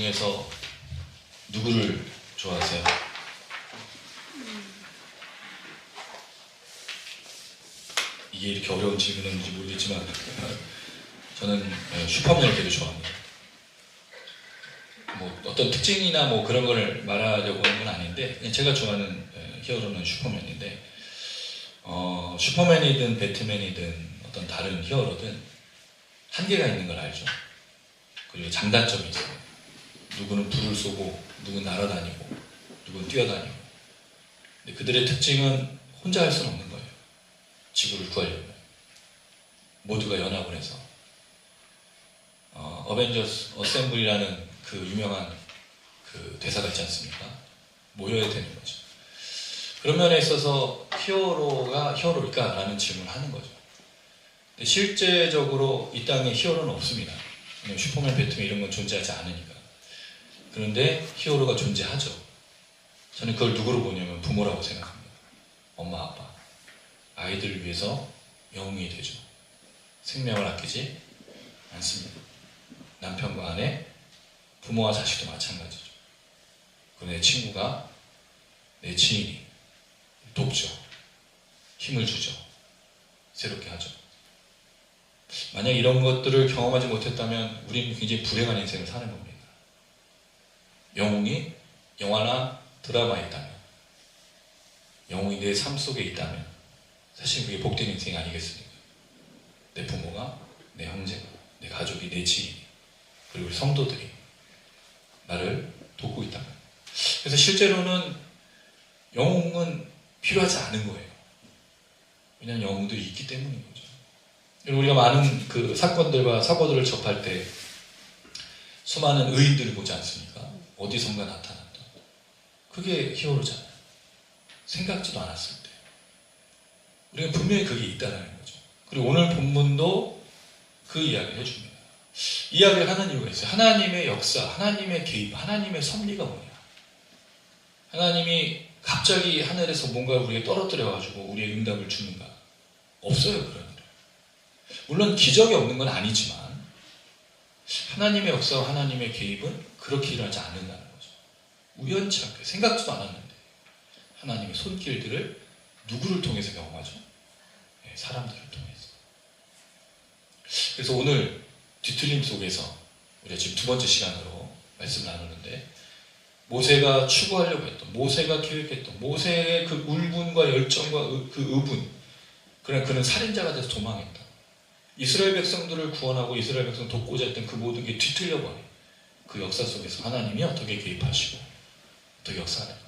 중에서 누구를 좋아하세요? 이게 이렇게 어려운 질문인지 모르겠지만 저는 슈퍼맨을 되게 좋아합니다. 뭐 어떤 특징이나 뭐 그런 걸 말하려고 하는 건 아닌데 그냥 제가 좋아하는 히어로는 슈퍼맨인데 슈퍼맨이든 배트맨이든 어떤 다른 히어로든 한계가 있는 걸 알죠. 그리고 장단점이 있어요. 누구는 불을 쏘고 누구는 날아다니고 누구는 뛰어다니고 근데 그들의 특징은 혼자 할 수는 없는 거예요. 지구를 구하려면 모두가 연합을 해서 어벤져스 어셈블이라는 그 유명한 그 대사가 있지 않습니까? 모여야 되는 거죠. 그런 면에 있어서 히어로가 히어로일까? 라는 질문을 하는 거죠. 근데 실제적으로 이 땅에 히어로는 없습니다. 슈퍼맨, 배트맨 이런 건 존재하지 않으니까. 그런데 히어로가 존재하죠. 저는 그걸 누구로 보냐면 부모라고 생각합니다. 엄마, 아빠. 아이들을 위해서 영웅이 되죠. 생명을 아끼지 않습니다. 남편과 아내, 부모와 자식도 마찬가지죠. 그리고 내 친구가, 내 지인이 돕죠. 힘을 주죠. 새롭게 하죠. 만약 이런 것들을 경험하지 못했다면 우리는 굉장히 불행한 인생을 사는 겁니다. 영웅이 영화나 드라마에 있다면, 영웅이 내 삶 속에 있다면 사실 그게 복된 인생이 아니겠습니까? 내 부모가, 내 형제가, 내 가족이, 내 지인이, 그리고 우리 성도들이 나를 돕고 있다면. 그래서 실제로는 영웅은 필요하지 않은 거예요. 왜냐하면 영웅들이 있기 때문인 거죠. 우리가 많은 그 사건들과 사고들을 접할 때 수많은 의인들을 보지 않습니까? 어디선가 나타난다. 그게 히어로잖아요. 생각지도 않았을 때. 우리가 분명히 그게 있다는 거죠. 그리고 오늘 본문도 그 이야기를 해줍니다. 이야기를 하는 이유가 있어요. 하나님의 역사, 하나님의 개입, 하나님의 섭리가 뭐냐. 하나님이 갑자기 하늘에서 뭔가 우리에게 떨어뜨려가지고 우리의 응답을 주는가. 없어요, 그런 일. 물론 기적이 없는 건 아니지만 하나님의 역사와 하나님의 개입은 그렇게 일어나지 않는다는 거죠. 우연치 않게 생각지도 않았는데 하나님의 손길들을 누구를 통해서 경험하죠? 네, 사람들을 통해서. 그래서 오늘 뒤틀림 속에서 우리가 지금 두 번째 시간으로 말씀을 나누는데 모세가 추구하려고 했던, 모세가 계획했던, 모세의 그 울분과 열정과 그 의분, 그는 살인자가 돼서 도망했다. 이스라엘 백성들을 구원하고 이스라엘 백성 돕고자 했던 그 모든 게 뒤틀려버린 그 역사 속에서 하나님이 어떻게 개입하시고 어떻게 역사하는가.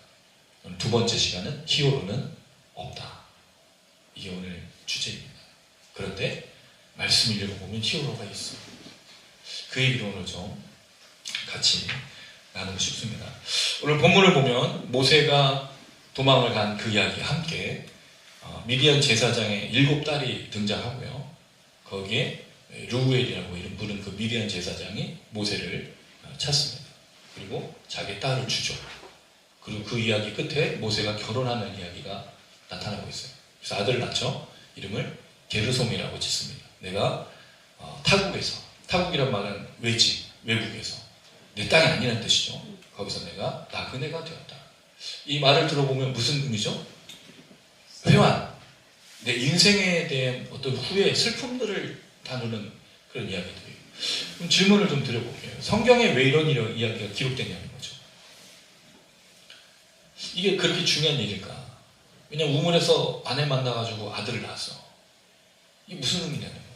오늘 두 번째 시간은 히어로는 없다. 이게 오늘 주제입니다. 그런데 말씀을 읽어보면 히어로가 있어. 그 얘기를 오늘 좀 같이 나누고 싶습니다. 오늘 본문을 보면 모세가 도망을 간 그 이야기와 함께 미디안 제사장의 7딸이 등장하고요. 거기에 루우엘이라고 이름 부른 그 미디안 제사장이 모세를 찾습니다. 그리고 자기 딸을 주죠. 그리고 그 이야기 끝에 모세가 결혼하는 이야기가 나타나고 있어요. 그래서 아들을 낳죠. 이름을 게르솜이라고 짓습니다. 내가 타국에서, 타국이란 말은 외지, 외국에서 내 땅이 아니라는 뜻이죠. 거기서 내가 나그네가 되었다. 이 말을 들어보면 무슨 의미죠? 회환. 내 인생에 대한 어떤 후회, 슬픔들을 다루는 그런 이야기들이에요. 그럼 질문을 좀 드려볼게요. 성경에 왜 이런 이야기가 기록되냐는 거죠. 이게 그렇게 중요한 일일까? 왜냐면 우물에서 아내 만나가지고 아들을 낳았어. 이게 무슨 의미냐는 거예요.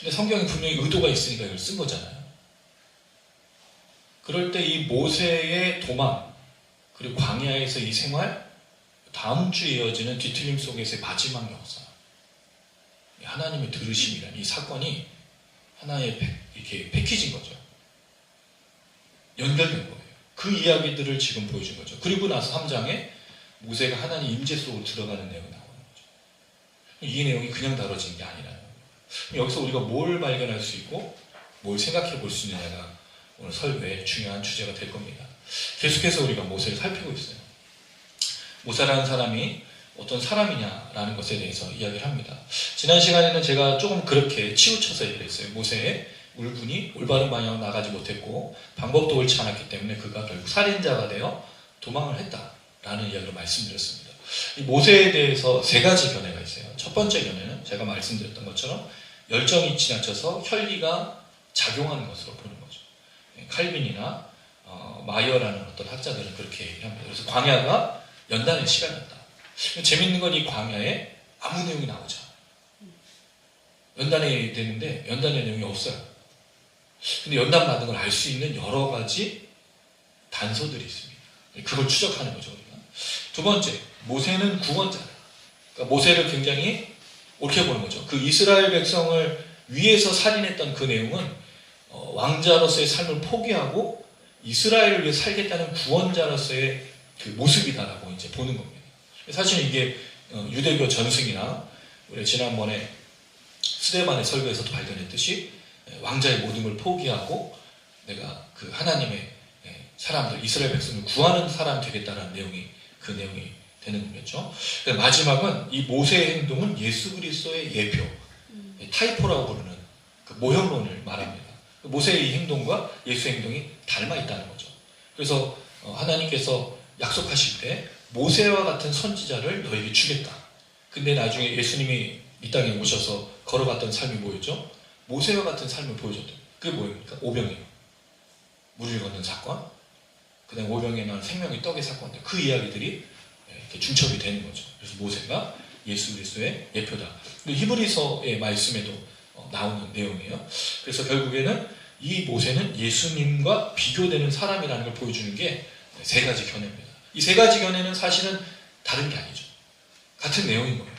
근데 성경에 분명히 의도가 있으니까 이걸 쓴 거잖아요. 그럴 때 이 모세의 도망, 그리고 광야에서 이 생활, 다음 주에 이어지는 뒤틀림 속에서의 마지막 역사. 하나님의 들으심이라는 이 사건이 하나의 이렇게 패키지인 거죠. 연결된 거예요. 그 이야기들을 지금 보여준 거죠. 그리고 나서 3장에 모세가 하나님 임재 속으로 들어가는 내용이 나오는 거죠. 이 내용이 그냥 다뤄지는 게 아니라는 거예요. 여기서 우리가 뭘 발견할 수 있고 뭘 생각해 볼 수 있느냐가 오늘 설교의 중요한 주제가 될 겁니다. 계속해서 우리가 모세를 살피고 있어요. 모세라는 사람이 어떤 사람이냐라는 것에 대해서 이야기를 합니다. 지난 시간에는 제가 조금 그렇게 치우쳐서 얘기를 했어요. 모세의 울분이 올바른 방향으로 나가지 못했고 방법도 옳지 않았기 때문에 그가 결국 살인자가 되어 도망을 했다라는 이야기를 말씀드렸습니다. 이 모세에 대해서 세 가지 견해가 있어요. 첫 번째 견해는 제가 말씀드렸던 것처럼 열정이 지나쳐서 혈기가 작용하는 것으로 보는 거죠. 칼빈이나 마이어라는 어떤 학자들은 그렇게 얘기합니다. 그래서 광야가 연단의 시간이었다. 재밌는 건 이 광야에 아무 내용이 나오지 않아요. 연단이 되는데 연단의 내용이 없어요. 근데 연단 받은 걸 알 수 있는 여러 가지 단서들이 있습니다. 그걸 추적하는 거죠, 우리가. 두 번째, 모세는 구원자다. 그러니까 모세를 굉장히 옳게 보는 거죠. 그 이스라엘 백성을 위해서 살인했던 그 내용은 왕자로서의 삶을 포기하고 이스라엘을 위해 살겠다는 구원자로서의 그 모습이다라고 이제 보는 겁니다. 사실 이게 유대교 전승이나 우리 지난번에 스데반의 설교에서도 발견했듯이 왕자의 모든 걸 포기하고 내가 그 하나님의 사람들, 이스라엘 백성을 구하는 사람 되겠다는 내용이 그 내용이 되는 거겠죠. 마지막은 이 모세의 행동은 예수 그리스도의 예표, 타이포라고 부르는 그 모형론을 말합니다. 모세의 이 행동과 예수의 행동이 닮아 있다는 거죠. 그래서 하나님께서 약속하실 때 모세와 같은 선지자를 너에게 주겠다. 근데 나중에 예수님이 이 땅에 오셔서 걸어갔던 삶이 뭐였죠? 모세와 같은 삶을 보여줬던. 그게 뭐입니까? 오병이에요. 물을 걷는 사건, 그 다음에 오병이에 나온 생명의 떡의 사건들, 그 이야기들이 이렇게 중첩이 되는 거죠. 그래서 모세가 예수 그리스도의 예표다. 히브리서의 말씀에도 나오는 내용이에요. 그래서 결국에는 이 모세는 예수님과 비교되는 사람이라는 걸 보여주는 게 세 가지 견해입니다. 이 세 가지 견해는 사실은 다른 게 아니죠. 같은 내용인 거예요.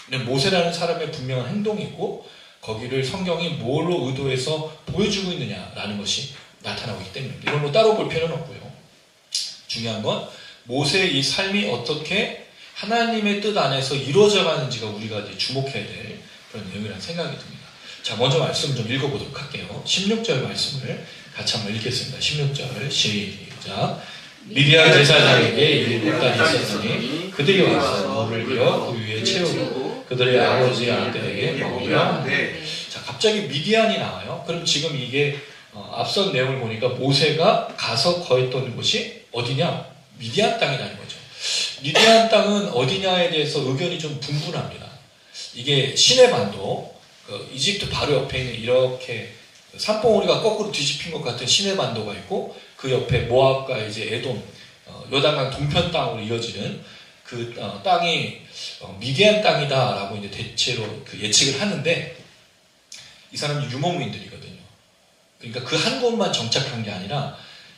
근데 모세라는 사람의 분명한 행동이 있고 거기를 성경이 뭘로 의도해서 보여주고 있느냐라는 것이 나타나고 있기 때문입니다. 이런 거 따로 볼 필요는 없고요. 중요한 건 모세의 이 삶이 어떻게 하나님의 뜻 안에서 이루어져 가는지가 우리가 이제 주목해야 될 그런 내용이라는 생각이 듭니다. 자, 먼저 말씀을 좀 읽어보도록 할게요. 16절 말씀을 같이 한번 읽겠습니다. 16절 시작. 미디안 제사장에게 7달이 있었으니 그들이 와서 물을 기어 그 위에 채우고 그들의 아버지 아들에게 먹으려 하는데, 자, 갑자기 미디안이 나와요. 그럼 지금 이게 앞선 내용을 보니까 모세가 가서 거했던 곳이 어디냐? 미디안 땅이라는 거죠. 미디안 땅은 어디냐에 대해서 의견이 좀 분분합니다. 이게 시내반도, 이집트 바로 옆에 있는 이렇게 산봉우리가 거꾸로 뒤집힌 것 같은 시내반도가 있고 그 옆에 모압과 이제 에돔, 요단강 동편 땅으로 이어지는 그 땅이 미디안 땅이다라고 이제 대체로 그 예측을 하는데, 이 사람이 유목민들이거든요. 그러니까 그 한 곳만 정착한 게 아니라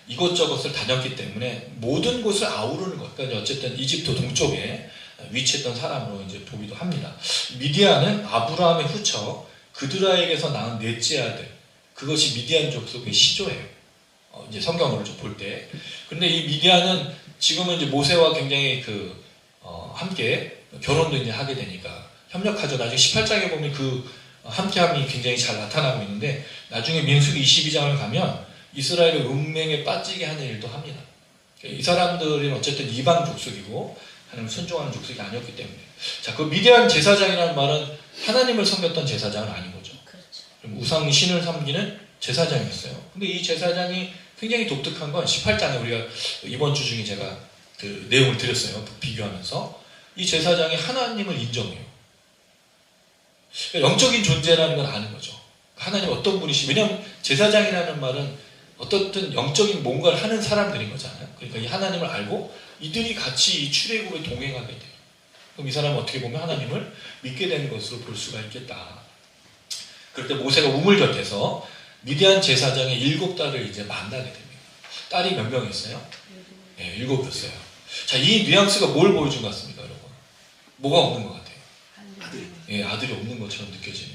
이곳저곳을 다녔기 때문에 모든 곳을 아우르는 것. 그러니까 어쨌든 이집트 동쪽에 위치했던 사람으로 이제 보기도 합니다. 미디안은 아브라함의 후처 그드라에게서 낳은 넷째 아들, 그것이 미디안 족속의 시조예요. 이제 성경으로 좀 볼 때. 근데 이 미디안은 지금은 이제 모세와 굉장히 함께 결혼도 이제 하게 되니까 협력하죠. 나중에 18장에 보면 그 함께함이 굉장히 잘 나타나고 있는데, 나중에 민수기 22장을 가면 이스라엘을 운명에 빠지게 하는 일도 합니다. 이 사람들은 어쨌든 이방 족속이고 하나님 순종하는 족속이 아니었기 때문에. 자, 그 미디안 제사장이라는 말은 하나님을 섬겼던 제사장은 아닌 거죠. 그렇죠. 우상 신을 섬기는 제사장이었어요. 근데 이 제사장이 굉장히 독특한 건 18장에 우리가 이번 주 중에 제가 그 내용을 드렸어요. 비교하면서. 이 제사장이 하나님을 인정해요. 그러니까 영적인 존재라는 걸 아는 거죠. 하나님 어떤 분이시, 왜냐하면 제사장이라는 말은 어떻든 영적인 뭔가를 하는 사람들인 거잖아요. 그러니까 이 하나님을 알고 이들이 같이 이 출애굽에 동행하게 돼요. 그럼 이 사람은 어떻게 보면 하나님을 믿게 되는 것으로 볼 수가 있겠다. 그럴 때 모세가 우물 곁에서 미디안 제사장의 7딸을 이제 만나게 됩니다. 딸이 몇 명이었어요? 네, 7이었어요. 자, 이 뉘앙스가 뭘 보여준 것 같습니까, 여러분? 뭐가 없는 것 같아요? 아들이. 예, 아들이 없는 것처럼 느껴지는.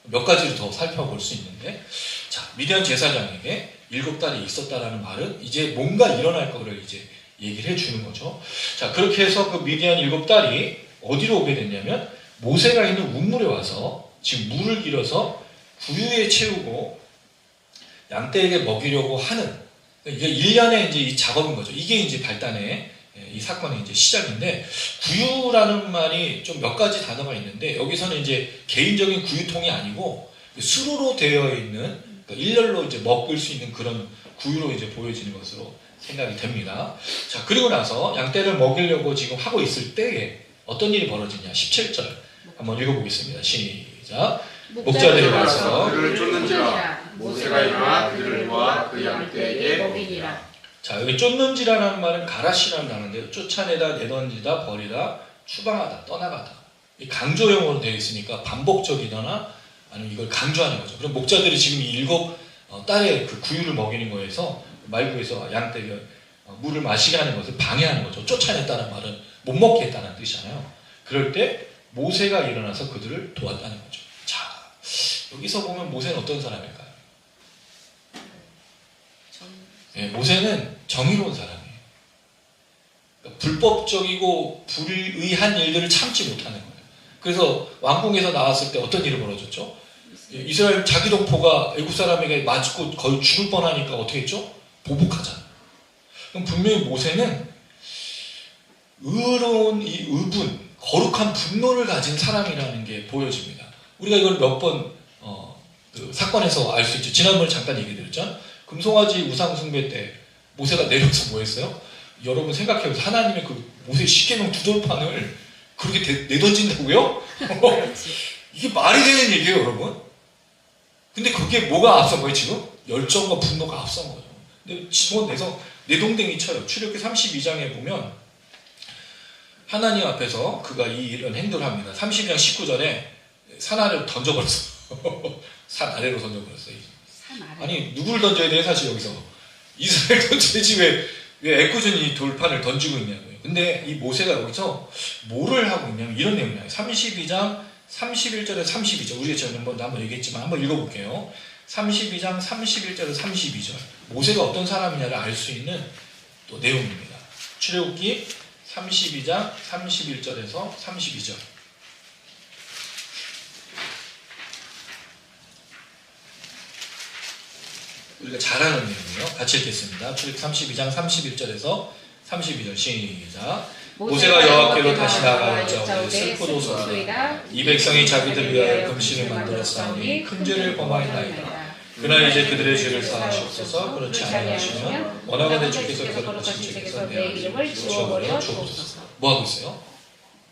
몇 가지를 더 살펴볼 수 있는데, 자, 미디안 제사장에게 7딸이 있었다라는 말은 이제 뭔가 일어날 거를 이제 얘기를 해주는 거죠. 자, 그렇게 해서 그 미디안 7딸이 어디로 오게 됐냐면 모세가 있는 우물에 와서 지금 물을 길어서 구유에 채우고 양떼에게 먹이려고 하는, 이게 1년의 이제 이 작업인 거죠. 이게 이제 발단의 이 사건의 이제 시작인데, 구유라는 말이 좀 몇 가지 단어가 있는데 여기서는 이제 개인적인 구유통이 아니고 수로로 되어 있는 그러니까 일렬로 이제 먹을 수 있는 그런 구유로 이제 보여지는 것으로 생각이 됩니다. 자, 그리고 나서 양떼를 먹이려고 지금 하고 있을 때에 어떤 일이 벌어지냐? 17절 한번 읽어보겠습니다. 시작. 목자들이 와서 그를 쫓는지라 모세가 일어나 그들을 모아 그 양떼에게 먹이니라. 자, 여기 쫓는지라는 말은 가라시라는 단어인데요. 쫓아내다, 내던지다, 버리다, 추방하다, 떠나가다. 이 강조형으로 되어 있으니까 반복적이거나 아니면 이걸 강조하는 거죠. 그럼 목자들이 지금 이 7 딸의 그 구유를 먹이는 거에서 말구에서 양떼가 물을 마시게 하는 것을 방해하는 거죠. 쫓아냈다는 말은 못 먹게 했다는 뜻이잖아요. 그럴 때 모세가 일어나서 그들을 도왔다는 거죠. 자, 여기서 보면 모세는 어떤 사람일까요? 네, 모세는 정의로운 사람이에요. 그러니까 불법적이고 불의한 일들을 참지 못하는 거예요. 그래서 왕궁에서 나왔을 때 어떤 일이 벌어졌죠? 이스라엘 자기 동포가 애국 사람에게 맞고 거의 죽을 뻔하니까 어떻게 했죠? 보복하잖아요. 그럼 분명히 모세는 의로운 이 의분, 거룩한 분노를 가진 사람이라는 게 보여집니다. 우리가 이걸 몇 번 그 사건에서 알 수 있죠. 지난번에 잠깐 얘기 드렸죠. 금송아지 우상 숭배 때 모세가 내려서 뭐 했어요? 여러분 생각해보세요. 하나님의 그 모세 십계명 두 돌판을 그렇게 내던진다고요? 이게 말이 되는 얘기예요, 여러분. 근데 그게 뭐가 앞선 거예요, 지금? 열정과 분노가 앞선 거죠. 근데 집어내서 내동댕이 쳐요. 출애굽기 32장에 보면 하나님 앞에서 그가 이런 행동을 합니다. 32장 19절에 산 아래로 던져버렸어. 산 아래로 던져버렸어요. 아니, 누구를 던져야 돼요, 사실 여기서? 이스라엘 던져야지 왜 애꿎은 돌판을 던지고 있냐고요. 근데 이 모세가 여기서 뭐를 하고 있냐면 이런 내용이에요. 32장 31절에 32절. 우리가 지난번에 한번 얘기했지만 한번 읽어볼게요. 32장 31절에 32절. 모세가 어떤 사람이냐를 알 수 있는 또 내용입니다. 출애굽기 32장 31절에서 32절. 우리가 잘 아는 내용이에요. 같이 읽겠습니다. 출애굽기 32장 31절에서 32절 시작. 모세가 여호와께로 다시 나아가자 슬프도 소리다. 이 백성이 자기들 위하여 금신을 만들었사오니 큰 죄를 범하였나이다. 그날 이제 그들의 죄를 사하시옵소서. 그렇지 아니하시면 원하건대 주께서 거룩하신 책에서 내 이름을 지워버려 주옵소서. 뭐 하고 있어요?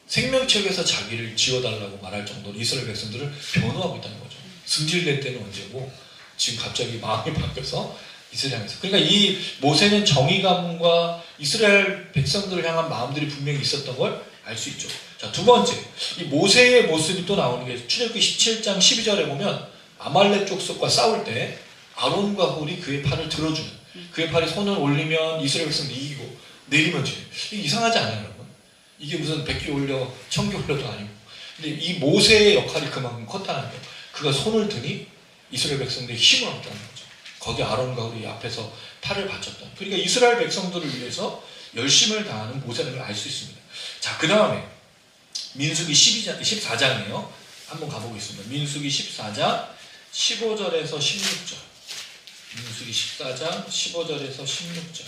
생명책에서 자기를 지워달라고 말할 정도로 이스라엘 백성들을 변호하고 있다는 거죠. 승질될 때는 언제고 지금 갑자기 마음이 바뀌어서 이스라엘 향해서. 그러니까 이 모세는 정의감과 이스라엘 백성들을 향한 마음들이 분명히 있었던 걸 알 수 있죠. 자, 두 번째, 이 모세의 모습이 또 나오는 게 출애굽기 17장 12절에 보면 아말렉 족속과 싸울 때 아론과 홀이 그의 팔을 들어주는, 그의 팔에 손을 올리면 이스라엘 백성들이 이기고 내리면 져요. 이게 이상하지 않아요, 여러분? 이게 무슨 100개 올려 1000개 올려도 아니고. 근데 이 모세의 역할이 그만큼 컸다는 거예요. 그가 손을 드니 이스라엘 백성들이 힘을 얻었다는 거죠. 거기 아론과 홀이 앞에서 팔을 받쳤다. 그러니까 이스라엘 백성들을 위해서 열심을 다하는 모세를 알 수 있습니다. 자, 그 다음에 민수기 14장이에요. 한번 가보겠습니다. 민수기 14장 15절에서 16절. 민수기 14장 15절에서 16절.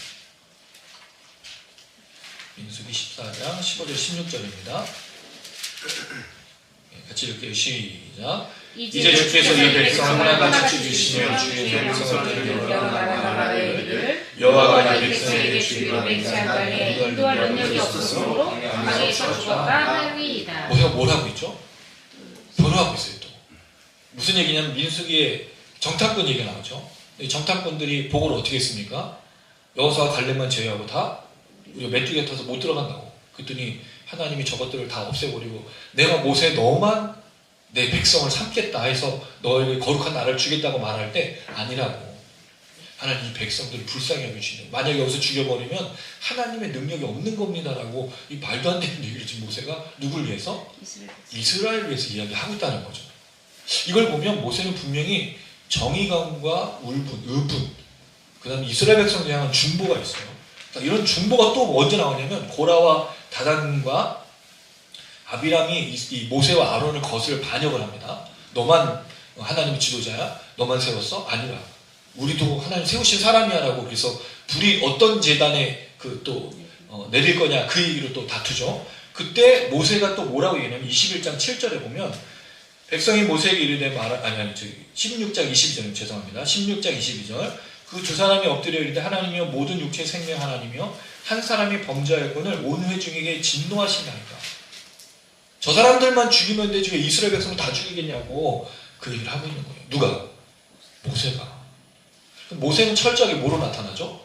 민수기 14장 15절 16절입니다. 같이 읽게요. 시작. 이제 주께서 이 백성을 하나같이 주시며 주의 백성을 여러 나라에 이르기를 여호와가 이 백성에게 주기로 맹세한 바에 인도할 능력이 없으므로 강에서 죽었다 하리이다. 모세가 뭘 하고 있죠? 변호하고 있어요. 또 무슨 얘기냐면 민수기에 정탐꾼 얘기가 나오죠. 정탐꾼들이 보고를 어떻게 했습니까? 여호수아와 갈렙만 제외하고 다 우리가 메뚜기에 타서 못 들어간다고. 그랬더니 하나님이 저것들을 다 없애버리고 내가 모세 너만 내 백성을 삼겠다 해서 너에게 거룩한 나라를 주겠다고 말할 때 아니라고. 하나님 이 백성들을 불쌍히 여기시네. 만약에 여기서 죽여버리면 하나님의 능력이 없는 겁니다라고 이 말도 안 되는 얘기를 지금 모세가 누굴 위해서? 이스라엘을 위해서 이야기하고 있다는 거죠. 이걸 보면 모세는 분명히 정의감과 의분, 그 다음에 이스라엘 백성들 향한 중보가 있어요. 그러니까 이런 중보가 또 언제 나오냐면 고라와 다단과 아비람이 이 모세와 아론을 거슬 반역을 합니다. 너만 하나님 지도자야? 너만 세웠어? 아니라 우리도 하나님 세우신 사람이야 라고. 그래서 불이 어떤 제단에 내릴 거냐 그 얘기로 또 다투죠. 그때 모세가 또 뭐라고 얘기하냐면 21장 7절에 보면 백성이 모세에게 이르되 아니 16장 22절 죄송합니다. 16장 22절 그 두 사람이 엎드려 이르되 하나님이여 모든 육체 생명 하나님이여 한 사람이 범죄하였거늘 온 회중에게 진노하신다니까. 저 사람들만 죽이면 되지 왜 이스라엘 백성을 다 죽이겠냐고 그 얘기를 하고 있는 거예요. 누가? 모세가. 모세는 철저하게 뭐로 나타나죠?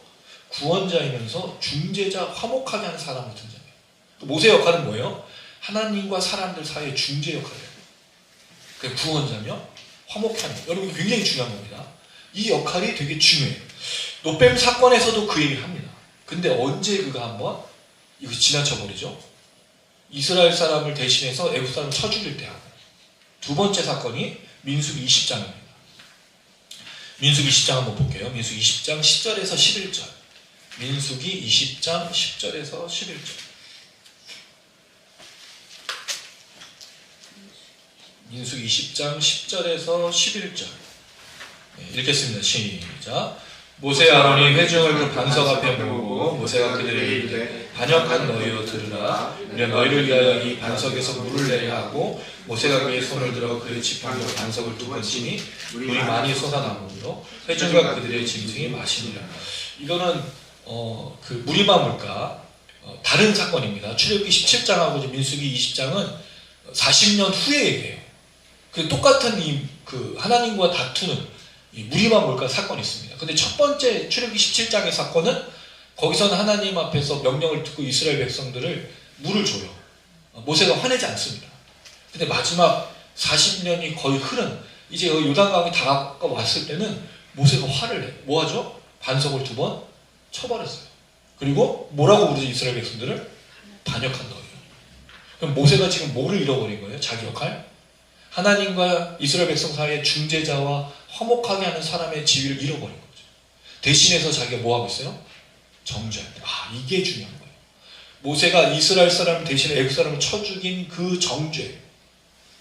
구원자이면서 중재자 화목하게 하는 사람을 등장해요. 모세의 역할은 뭐예요? 하나님과 사람들 사이의 중재 역할이에요. 그 구원자며 화목하게 하는 거예요. 여러분 굉장히 중요한 겁니다. 이 역할이 되게 중요해요. 노뱀 사건에서도 그 얘기를 합니다. 근데 언제 그가 한번 이거 지나쳐버리죠? 이스라엘 사람을 대신해서 애굽 사람을 쳐 죽일 때 하고 두 번째 사건이 민수기 20장입니다. 민수기 20장 한번 볼게요. 민수기 20장 10절에서 11절. 민수기 20장 10절에서 11절. 민수기 20장 10절에서 11절. 네, 읽겠습니다. 시작. 모세 아론이 회중을 그 반석 앞에 모으고 모세가 그들에게 이르되 반역한 너희여 들으라. 우리가 너희를 위하여 이 반석에서 물을 내야 하고 모세가 그의 손을 들어 그의 지팡이로 반석을 두 번 치니 물이 많이 솟아나므로 회중과 그들의 짐승이 마시니라. 이거는 그 무리바 물가 다른 사건입니다. 출애굽기 17장하고 민수기 20장은 40년 후의 얘기예요. 그 똑같은 그 하나님과 다투는 이 무리바 물가 사건이 있습니다. 근데 첫 번째 출애굽기 17장의 사건은 거기서는 하나님 앞에서 명령을 듣고 이스라엘 백성들을 물을 줘요. 모세가 화내지 않습니다. 근데 마지막 40년이 거의 흐른 이제 요단강이 다가왔을 때는 모세가 화를 내요. 뭐 하죠? 반석을 두 번 쳐버렸어요. 그리고 뭐라고 부르죠? 이스라엘 백성들을? 반역한 너예요. 그럼 모세가 지금 뭐를 잃어버린 거예요? 자기 역할? 하나님과 이스라엘 백성 사이의 중재자와 화목하게 하는 사람의 지위를 잃어버린 거죠. 대신해서 자기가 뭐 하고 있어요? 정죄할 때. 이게 중요한 거예요. 모세가 이스라엘 사람 대신에 애굽 사람을 쳐 죽인 그 정죄,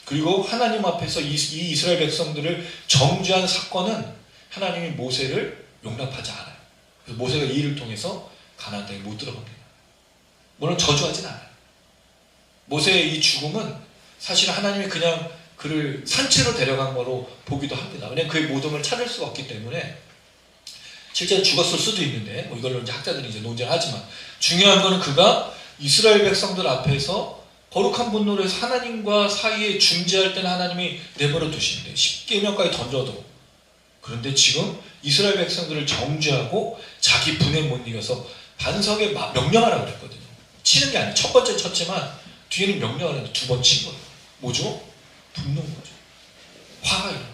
그리고 하나님 앞에서 이 이스라엘 백성들을 정죄한 사건은 하나님이 모세를 용납하지 않아요. 그래서 모세가 이 일을 통해서 가나안 땅에 못 들어갑니다. 물론 저주하진 않아요. 모세의 이 죽음은 사실 하나님이 그냥 그를 산채로 데려간 거로 보기도 합니다. 왜냐하면 그의 모둠을 찾을 수가 없기 때문에 실제로 죽었을 수도 있는데 뭐 이걸로 이제 학자들이 이제 논쟁을 하지만 중요한 거는 그가 이스라엘 백성들 앞에서 거룩한 분노로 해서 하나님과 사이에 중재할 때는 하나님이 내버려 두시는데 10계명까지 던져도 그런데 지금 이스라엘 백성들을 정죄하고 자기 분에 못 이겨서 반석에 명령하라고 그랬거든요. 치는 게 아니에요. 첫 번째 쳤지만 뒤에는 명령하는데 두 번 친 거예요. 뭐죠? 분노인 거죠. 화가 일어났어요.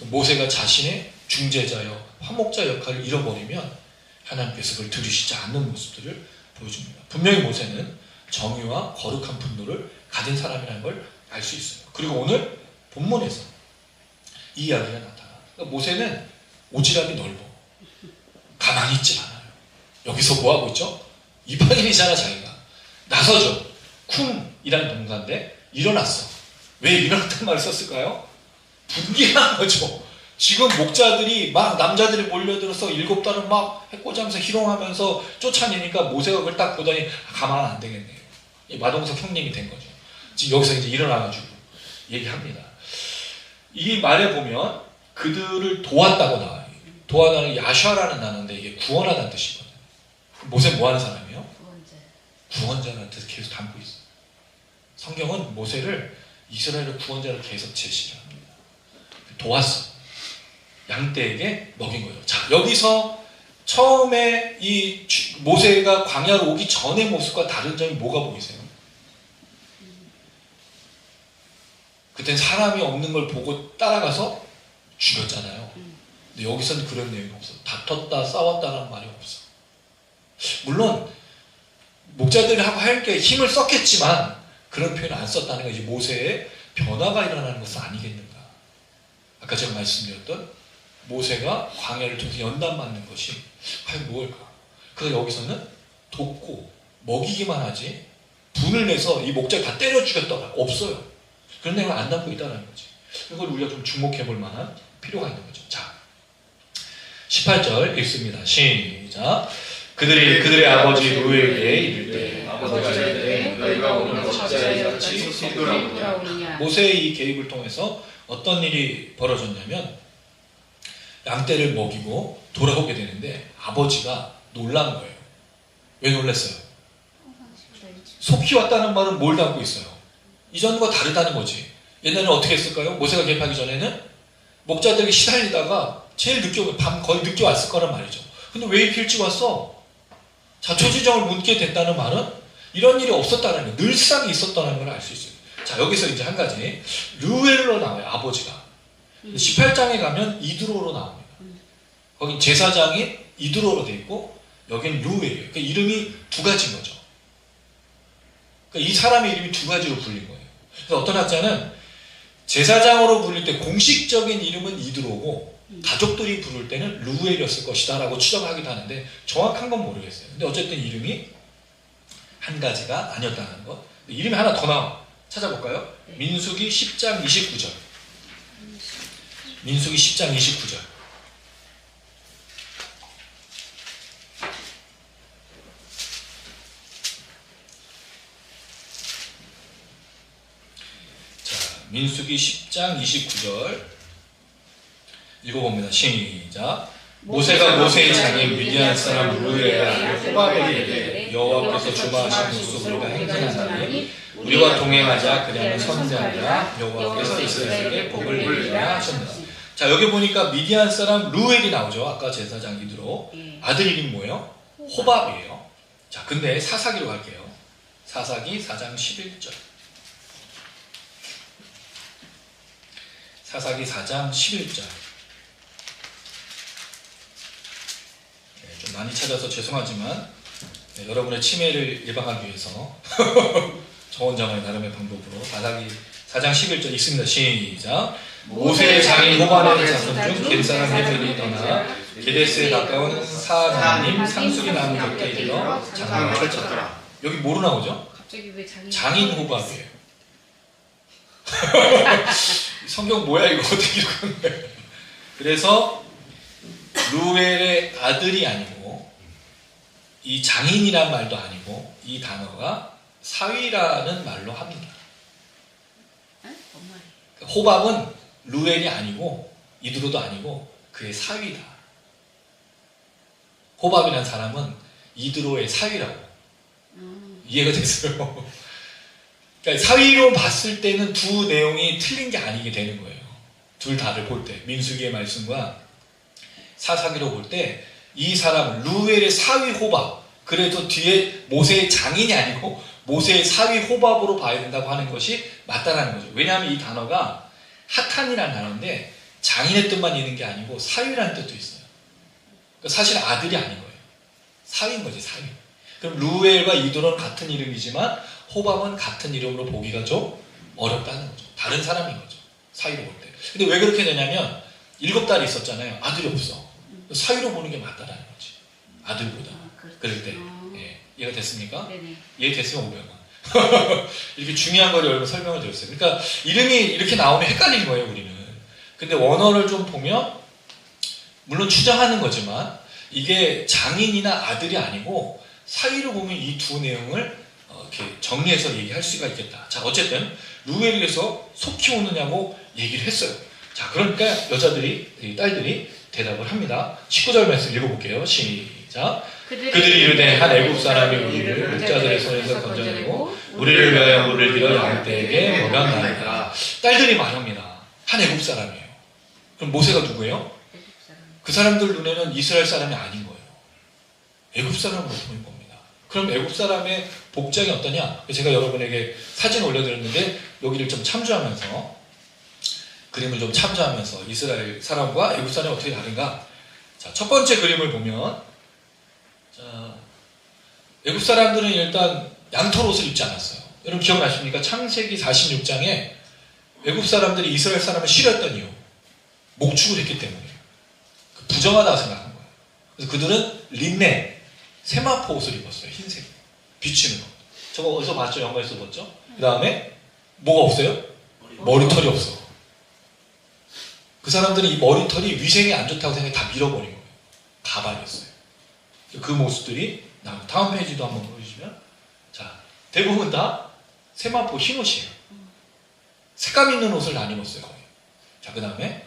모세가 자신의 중재자여 화목자 역할을 잃어버리면 하나님께서 그걸 들으시지 않는 모습들을 보여줍니다. 분명히 모세는 정의와 거룩한 분노를 가진 사람이라는 걸 알 수 있어요. 그리고 오늘 본문에서 이 이야기가 나타나. 그러니까 모세는 오지랖이 넓어. 가만히 있지 않아요. 여기서 뭐 하고 있죠? 이방인이잖아 자기가. 나서죠. 쿰이라는 동사인데 일어났어. 왜 일어났단 말을 썼을까요? 분개한 거죠. 지금 목자들이 막 남자들이 몰려들어서 7달을 막 해코지하면서 희롱하면서 쫓아내니까 모세가 그걸 딱 보더니 가만 안 되겠네요. 이 마동석 형님이 된 거죠. 지금 여기서 이제 일어나가지고 얘기합니다. 이 말에 보면 그들을 도왔다고 나와요. 도와다는 야샤라는 단어인데 이게 구원하다는 뜻이거든요. 모세 뭐 하는 사람이에요? 구원자라는 뜻을 계속 담고 있어요. 성경은 모세를 이스라엘의 구원자를 계속 제시를 합니다. 도왔어. 양떼에게 먹인 거예요. 자, 여기서 처음에 이 모세가 광야로 오기 전의 모습과 다른 점이 뭐가 보이세요? 그땐 사람이 없는 걸 보고 따라가서 죽였잖아요. 근데 여기서는 그런 내용이 없어. 다퉜다, 싸웠다라는 말이 없어. 물론 목자들하고 할 게 힘을 썼겠지만 그런 표현을 안 썼다는 것이 모세의 변화가 일어나는 것은 아니겠는가. 아까 제가 말씀드렸던 모세가 광야를 통해서 연단받는 것이 과연 무엇일까? 그래서 여기서는 돕고 먹이기만 하지 분을 내서 이 목자를 다 때려 죽였더라 없어요. 그런 내용을 안 담고 있다는 거지. 이걸 우리가 좀 주목해 볼 만한 필요가 있는 거죠. 자, 18절 읽습니다. 시작. 그들이 그들의 아버지 노에게 이를 때 아버지가 이르되 너희가 오늘 어찌하였지 뒤돌아오냐. 모세의 이 개입을 통해서 어떤 일이 벌어졌냐면 양떼를 먹이고 돌아오게 되는데 아버지가 놀란 거예요. 왜 놀랐어요? 속히 왔다는 말은 뭘 담고 있어요? 이전과 다르다는 거지. 옛날에는 어떻게 했을까요? 모세가 개입하기 전에는 목자들에게 시달리다가 제일 늦게, 밤 거의 늦게 왔을 거란 말이죠. 근데 왜 이렇게 일찍 왔어? 자초지종을 묻게 됐다는 말은 이런 일이 없었다는 거예요. 늘상 있었다는 걸 알 수 있어요. 자, 여기서 이제 한 가지 르웰로 나와요. 아버지가 18장에 가면 이드로로 나옵니다. 거긴 제사장이 이드로로 돼 있고 여기는 르웰이에요. 그러니까 이름이 두 가지인 거죠. 그러니까 이 사람의 이름이 두 가지로 불린 거예요. 그래서 어떤 학자는 제사장으로 불릴 때 공식적인 이름은 이드로고 가족들이 부를 때는 르웰이었을 것이다 라고 추정하기도 하는데 정확한 건 모르겠어요. 근데 어쨌든 이름이 한 가지가 아니었다는 것. 이름이 하나 더 나와. 찾아볼까요? 민수기 10장 29절. 민수기 10장 29절. 민수기 10장 29절 읽어봅니다. 시작. 모세가 모세의 장인 미디안 사람 르웨가 호밥에게 여호와께서 주마하신 곳으로 우리가 행진하자니 우리와 동행하자. 그리하면 선대하리라. 여호와께서 이스라엘에게 복을 내리라 하셨느라. 자, 여기 보니까 미디안 사람 르웰이 나오죠. 아까 제사장 이드로. 아들 이름이 뭐예요? 호밥이에요. 자, 근데 사사기로 갈게요. 사사기 4장 11절. 사사기 4장 11절. 좀 많이 찾아서 죄송하지만 여러분의 치매를 예방하기 위해서 저 혼자만의 나름의 방법으로 사사기 4장 11절 읽습니다. 시작. 모세의 장인 호반의 자손 중 겟사람 헤벨이 떠나 게데스에 가까운 사나님 상수리 나무 곁에 이르러 장막을 펼쳤더라. 여기 뭐로 나오죠? 갑자기 왜 장인 호밥이에요. 성경 뭐야 이거 어떻게 읽은 거예요? 그래서 르웰의 아들이 아니고 이 장인이란 말도 아니고 이 단어가 사위라는 말로 합니다. 호밥은 르웰이 아니고 이드로도 아니고 그의 사위다. 호밥이라는 사람은 이드로의 사위라고. 이해가 됐어요? 그러니까 사위로 봤을 때는 두 내용이 틀린 게 아니게 되는 거예요. 둘 다를 볼 때. 민수기의 말씀과 사사기로 볼 때 이 사람 르웰의 사위 호밥, 그래도 뒤에 모세의 장인이 아니고 모세의 사위 호밥으로 봐야 된다고 하는 것이 맞다라는 거죠. 왜냐하면 이 단어가 하탄이라는 단어인데 장인의 뜻만 있는 게 아니고 사위라는 뜻도 있어요. 그러니까 사실 아들이 아닌 거예요. 사위인 거지, 사위. 그럼 르웰과 이드로는 같은 이름이지만 호밥은 같은 이름으로 보기가 좀 어렵다는 거죠. 다른 사람인 거죠. 사위로 볼 때. 근데 왜 그렇게 되냐면 7달이 있었잖아요. 아들이 없어. 사위로 보는 게 맞다라는 거지. 아들보다. 그럴 때. 예. 이해가 됐습니까? 네네. 이해됐으면 500원. 이렇게 중요한 걸 여러분 설명을 드렸어요. 그러니까 이름이 이렇게 나오면 헷갈린 거예요, 우리는. 근데 원어를 좀 보면 물론 추정하는 거지만 이게 장인이나 아들이 아니고 사위로 보면 이 두 내용을 이렇게 정리해서 얘기할 수가 있겠다. 자, 어쨌든 르웰에서 속히 오느냐고 얘기를 했어요. 자, 그러니까 여자들이, 딸들이 대답을 합니다. 19절 말씀 읽어볼게요. 시작. 그들이 이르되 한 애국 사람이 우리를 목자들의 손에서 건져내고 우리를 위하여 물을 빌어 양떼에게 먹였나이다. 딸들이 말합니다. 한 애국 사람이에요. 그럼 모세가 누구예요? 그 사람들 눈에는 이스라엘 사람이 아닌 거예요. 애국 사람으로 보는 겁니다. 그럼 애국 사람의 복장이 어떠냐? 제가 여러분에게 사진 올려드렸는데 여기를 좀 참조하면서 그림을 좀 참조하면서 이스라엘 사람과 애국 사람이 어떻게 다른가? 자, 첫 번째 그림을 보면 자, 애국 사람들은 일단 양털 옷을 입지 않았어요. 여러분 기억나십니까? 창세기 46장에 애국 사람들이 이스라엘 사람을 싫어했던 이유 목축을 했기 때문이에요. 부정하다고 생각한 거예요. 그래서 그들은 린넨 세마포 옷을 입었어요. 흰색 비치는 거. 저거 어디서 봤죠? 영화에서 봤죠? 그 다음에 뭐가 없어요? 머리털이 없어. 그 사람들은 이 머리털이 위생이 안 좋다고 생각해 다 밀어버린 거예요. 가발이었어요. 그 모습들이 다음 페이지도 한번 보여주시면 자, 대부분 다 세마포 흰 옷이에요. 색감 있는 옷을 안 입었어요, 거의. 자, 그 다음에,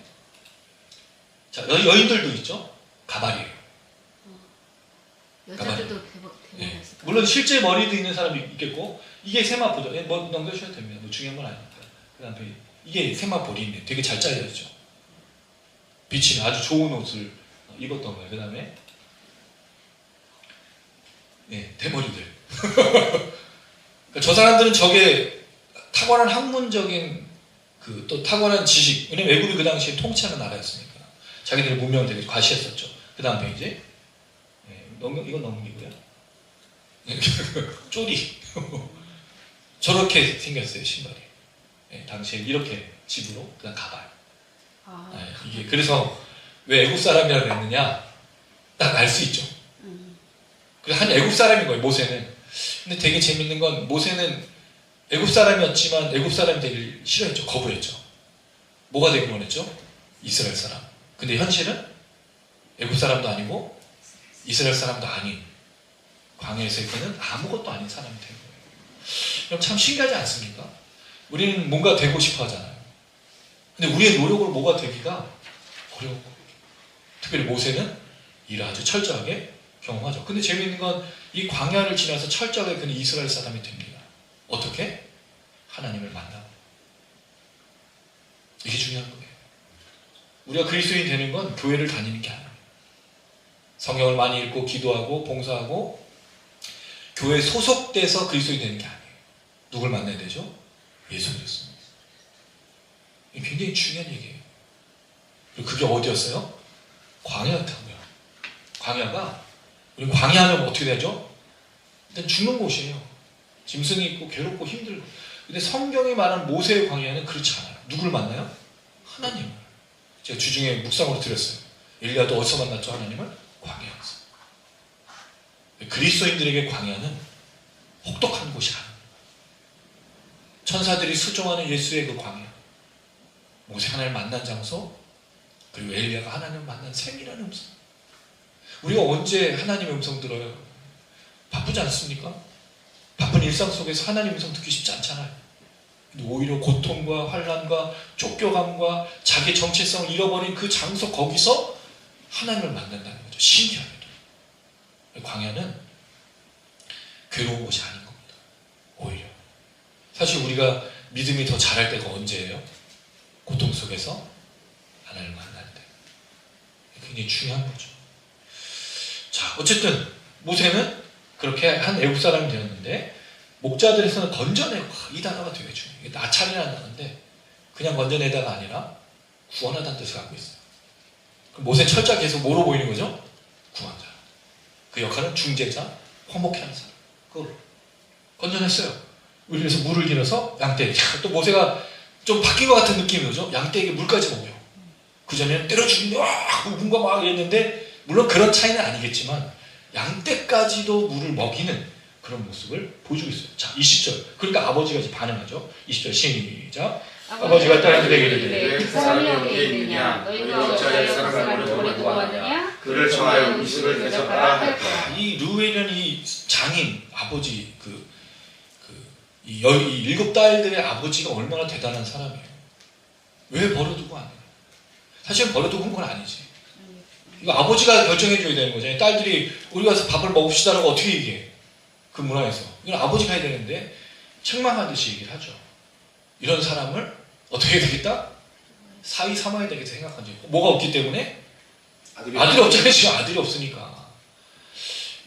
자, 여인들도 있죠? 가발이에요. 여자들도 대박 예. 있을까요? 물론 실제 머리도 있는 사람이 있겠고, 이게 세마포죠. 예, 뭐 넘겨주셔도 됩니다. 뭐 중요한 건 아니니까. 그 다음에, 이게 세마포 린네. 되게 잘 잘려있죠. 비치는 아주 좋은 옷을 입었던 거예요. 그 다음에, 네, 대머리들. 그러니까 저 사람들은 저게 탁월한 학문적인 또 탁월한 지식, 왜냐면 외국이 그 당시에 통치하는 나라였으니까 자기들의 문명을 되게 과시했었죠. 그 다음 페이지. 이건 넘기고요. 쪼리. 저렇게 생겼어요, 신발이. 당시에 이렇게 집으로, 그 다음 가발. 이게 그래서 왜 애국 사람이라고 그랬느냐 딱 알 수 있죠. 그래서 한 애국 사람인 거예요, 모세는. 근데 되게 재밌는 건 모세는 애국 사람이었지만 애국 사람이 되길 싫어했죠. 거부했죠. 뭐가 되길 원했죠? 이스라엘 사람. 근데 현실은 애국 사람도 아니고 이스라엘 사람도 아닌 광야에서 있는 아무것도 아닌 사람이 된 거예요. 그럼 참 신기하지 않습니까? 우리는 뭔가 되고 싶어 하잖아요. 근데 우리의 노력으로 뭐가 되기가 어려워. 특별히 모세는 이를 아주 철저하게 경험하죠. 근데 재미있는 건 이 광야를 지나서 철저하게 그는 이스라엘 사람이 됩니다. 어떻게? 하나님을 만나고. 이게 중요한 거예요. 우리가 그리스도인이 되는 건 교회를 다니는 게 아니에요. 성경을 많이 읽고 기도하고 봉사하고 교회에 소속돼서 그리스도인이 되는 게 아니에요. 누굴 만나야 되죠? 예수 그리스도입니다. 이게 굉장히 중요한 얘기예요. 그리고 그게 어디였어요? 광야였다고요. 광야가 우리 광야하면 어떻게 되죠? 일단 죽는 곳이에요. 짐승이 있고 괴롭고 힘들고. 근데 성경이 말하는 모세의 광야는 그렇지 않아요. 누굴 만나요? 하나님을. 제가 주중에 묵상으로 드렸어요. 엘리야도 어디서 만났죠? 하나님을? 광야에서. 그리스도인들에게 광야는 혹독한 곳이 아닙니다. 천사들이 수종하는 예수의 그 광야. 모세 하나님을 만난 장소, 그리고 엘리야가 하나님을 만난 세밀한 음성. 우리가 언제 하나님의 음성 들어요? 바쁘지 않습니까? 바쁜 일상 속에서 하나님의 음성 듣기 쉽지 않잖아요. 근데 오히려 고통과 환난과 쫓겨감과 자기 정체성을 잃어버린 그 장소 거기서 하나님을 만난다는 거죠. 신기하게도. 광야는 괴로운 곳이 아닌 겁니다. 오히려. 사실 우리가 믿음이 더 자랄 때가 언제예요? 고통 속에서 하나님을 만날 때. 굉장히 중요한 거죠. 자, 어쨌든 모세는 그렇게 한 애국 사람이 되었는데 목자들에서는 건져내고, 이 단어가 되게 중요해요. 이게 나찰이라는 단어인데 그냥 건져내다가 아니라 구원하다는 뜻을 갖고 있어요. 그럼 모세는 철저하게 계속 뭐로 보이는 거죠? 구원자. 그 역할은 중재자, 화목케 하는 사람. 그걸 건져냈어요. 그래서 물을 길어서 양떼에게. 또 모세가 좀 바뀐 것 같은 느낌이 오죠? 양떼에게 물까지 먹여요. 그전에는 때려 죽이는데 와! 우군가 막 이랬는데 물론 그런 차이는 아니겠지만 양떼까지도 물을 먹이는 그런 모습을 보여주고 있어요. 자, 20절. 그러니까 아버지가 이제 반응하죠. 20절 시작. 아버지가 딸들에게 이르되 그 사람이 어디에 있느냐? 너희가 어찌하여 그 사람을 버리고 왔느냐? 그를 청하여 음식을 대접하라 하였더라. 이 르우엘은 이 장인 아버지 이 7딸들의 아버지가 얼마나 대단한 사람이에요. 왜 버려두고 왔느냐? 사실은 버려두고 온 건 아니지. 이거 아버지가 결정해줘야 되는 거잖아요. 딸들이 우리 가서 밥을 먹읍시다라고 어떻게 얘기해? 그 문화에서. 이건 아버지가 해야 되는데 책망하듯이 얘기를 하죠. 이런 사람을 어떻게 해야 되겠다? 사위 삼아야 되겠다 생각한 적이 있고. 뭐가 없기 때문에? 아들이 없잖아요. 지금 아들이 없으니까.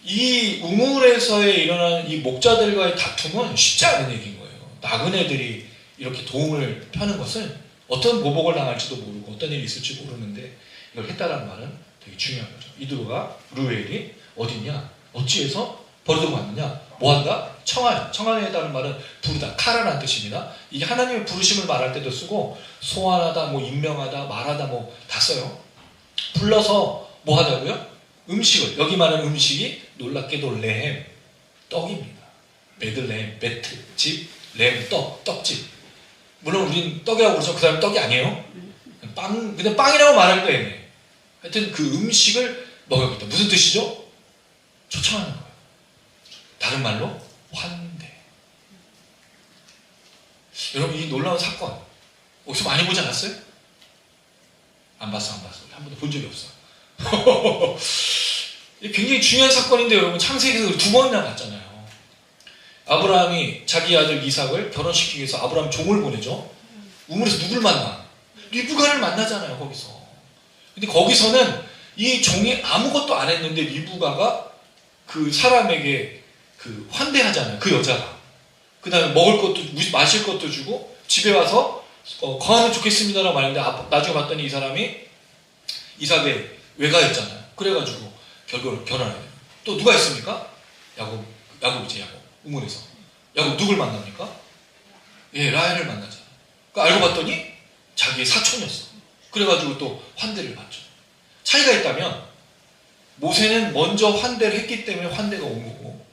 이 우물에서의 일어나는 이 목자들과의 다툼은 쉽지 않은 얘기인 거예요. 나그네들이 이렇게 도움을 펴는 것은 어떤 보복을 당할지도 모르고 어떤 일이 있을지 모르는데 이걸 했다라는 말은 되게 중요한 거죠. 이드로가 르우엘이 어딨냐? 어찌해서 버려두고 왔느냐? 뭐한다? 청하여. 청하여다는 말은 부르다, 카라라는 뜻입니다. 이게 하나님의 부르심을 말할 때도 쓰고 소환하다, 뭐 임명하다, 말하다 뭐 다 써요. 불러서 뭐 하다고요? 음식을. 여기 말하는 음식이 놀랍게도 레헴, 떡입니다. 베들레헴, 베트, 집, 레헴, 떡집. 물론 우린 떡이라고 그러죠. 그 사람은 떡이 아니에요. 빵, 근데 빵이라고 말할 거예요. 하여튼 그 음식을 먹여보겠다. 무슨 뜻이죠? 초청하는 거예요. 다른 말로 환대. 여러분 이 놀라운 사건 어디서 많이 보지 않았어요? 안 봤어. 한 번도 본 적이 없어. 굉장히 중요한 사건인데 여러분 창세기에서 2번이나 봤잖아요. 아브라함이 자기 아들 이삭을 결혼시키기 위해서 아브라함 종을 보내죠. 우물에서 누굴 만나? 리브가를 만나잖아요. 거기서. 근데 거기서는 이 종이 아무것도 안 했는데 리브가가 그 사람에게 그 환대하잖아요. 그 여자가. 그 다음에 먹을 것도 마실 것도 주고 집에 와서 거하면 좋겠습니다라고 말했는데 나중에 봤더니 이 사람이 이삭의 외가였잖아요. 그래가지고 결혼을 해요. 또 누가 있습니까? 야곱이지. 우물에서. 야곱 누굴 만납니까? 예, 라헬을 만나잖아요. 그러니까 알고 봤더니 자기의 사촌이었어. 그래가지고 또 환대를 받죠. 차이가 있다면 모세는 먼저 환대를 했기 때문에 환대가 온 거고